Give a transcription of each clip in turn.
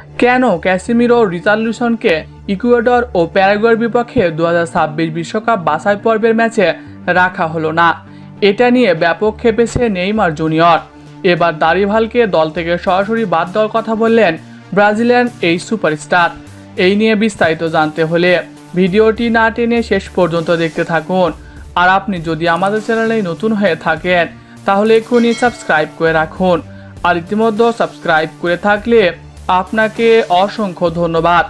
কেন Casemiro রিচার্লিসনকে Ecuador ও প্যারাগুয়ের বিপক্ষে 2026 বিশ্বকাপ বাছাই পর্বের ম্যাচে রাখা হলো না, এটা নিয়ে ব্যাপক ক্ষেপেছে নেইমার জুনিয়র। এবার দারিভালকে দল থেকে সরাসরি বাদ দেওয়ার কথা বললেন ব্রাজিলিয়ান এই সুপারস্টার। এই নিয়ে বিস্তারিত জানতে হলে ভিডিওটি না টেনে শেষ পর্যন্ত দেখতে থাকুন। আর আপনি যদি আমাদের চ্যানেলে নতুন হয়ে থাকেন তাহলে এখনই সাবস্ক্রাইব করে রাখুন। আর ইতিমধ্যে সাবস্ক্রাইব করে থাকলে আপনাকে অসংখ্য ধন্যবাদ।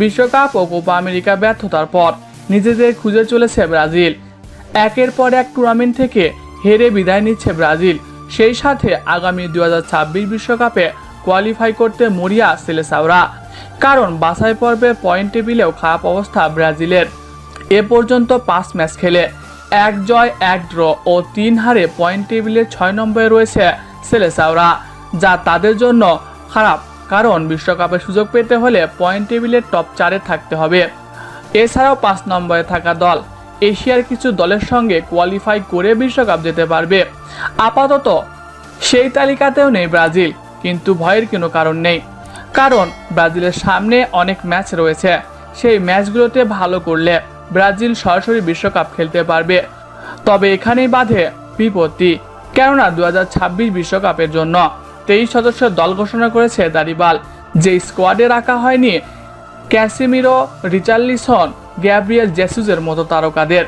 বিশ্বকাপ ও কোপা আমেরিকা ব্যর্থতার পর নিজেদের খুঁজে চলেছে ব্রাজিল। একের পর এক টুর্নামেন্ট থেকে হেরে বিদায় নিচ্ছে ব্রাজিল। সেই সাথে আগামী 2026 বিশ্বকাপে কোয়ালিফাই করতে মরিয়া সেলেসাওরা। কারণ বাছাই পর্বে পয়েন্ট টেবিলেও খারাপ অবস্থা ব্রাজিলের। এ পর্যন্ত 5 ম্যাচ খেলে 1 জয় 1 ড্র ও 3 হারে পয়েন্ট টেবিলের 6 নম্বরে রয়েছে সেলেসাওরা, যা তাদের জন্য খারাপ। কারণ বিশ্বকাপে সুযোগ পেতে হলে পয়েন্ট টেবিলের টপ 4-এ থাকতে হবে। এছাড়াও 5 নম্বরে থাকা দল এশিয়ার কিছু দলের সঙ্গে কোয়ালিফাই করে বিশ্বকাপ যেতে পারবে। আপাতত সেই তালিকাতেও নেই ব্রাজিল, কিন্তু ভয়ের কোনো কারণ নেই। কারণ ব্রাজিলের সামনে অনেক ম্যাচ রয়েছে। সেই ম্যাচগুলোতে ভালো করলে ব্রাজিল সরাসরি বিশ্বকাপ খেলতে পারবে। তবে এখানেই বাধে বিপত্তি, কেননা 2026 বিশ্বকাপের জন্য 23 সদস্যের দল ঘোষণা করেছে দারিভাল। যে স্কোয়াডে রাখা হয়নি ক্যাসিমিরো, রিচার্লিসন, গ্যাব্রিয়েল জেসুসের মতো তারকাদের।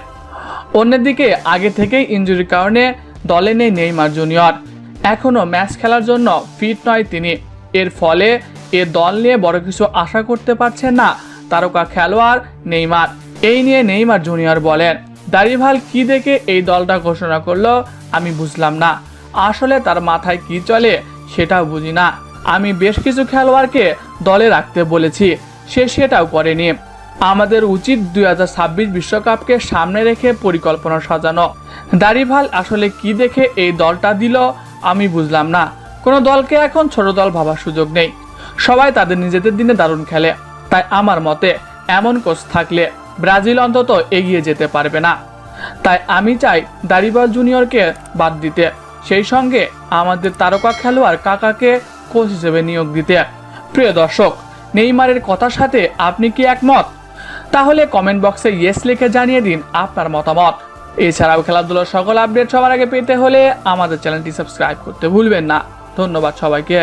অন্যদিকে আগে থেকেই ইনজুরির কারণে দলে নেই নেইমার জুনিয়র। এখনও ম্যাচ খেলার জন্য ফিট নয় তিনি। এর ফলে এ দল নিয়ে বড় কিছু আশা করতে পারছেন না তারকা খেলোয়াড় নেইমার। এই নিয়ে নেইমার জুনিয়র বলেন, দারিভাল কি দেখে এই দলটা ঘোষণা করলো আমি বুঝলাম না। আসলে তার মাথায় কি চলে সেটাও বুঝি না। আমি বেশ কিছু খেলোয়াড়কে দলে রাখতে বলেছি, সে সেটাও করেনি। আমাদের উচিত 2026 বিশ্বকাপকে সামনে রেখে পরিকল্পনা সাজানো। দারিভাল আসলে কি দেখে এই দলটা দিল আমি বুঝলাম না। কোনো দলকে এখন ছোট দল ভাবার সুযোগ নেই। সবাই তাদের নিজেদের দিনে দারুণ খেলে। তাই আমার মতে এমন কোচ থাকলে ব্রাজিল অন্তত এগিয়ে যেতে পারবে না। তাই আমি চাই দারিভাল জুনিয়রকে বাদ দিতে, সেই সঙ্গে আমাদের তারকা খেলোয়াড় কাকাকে কোচ হিসেবে নিয়োগ দিতে। প্রিয় দর্শক, নেইমারের কথার সাথে আপনি কি একমত? তাহলে কমেন্ট বক্সে ইয়েস লিখে জানিয়ে দিন আপনার মতামত। এছাড়াও খেলাধুলার সকল আপডেট সবার আগে পেতে হলে আমাদের চ্যানেলটি সাবস্ক্রাইব করতে ভুলবেন না। ধন্যবাদ সবাইকে।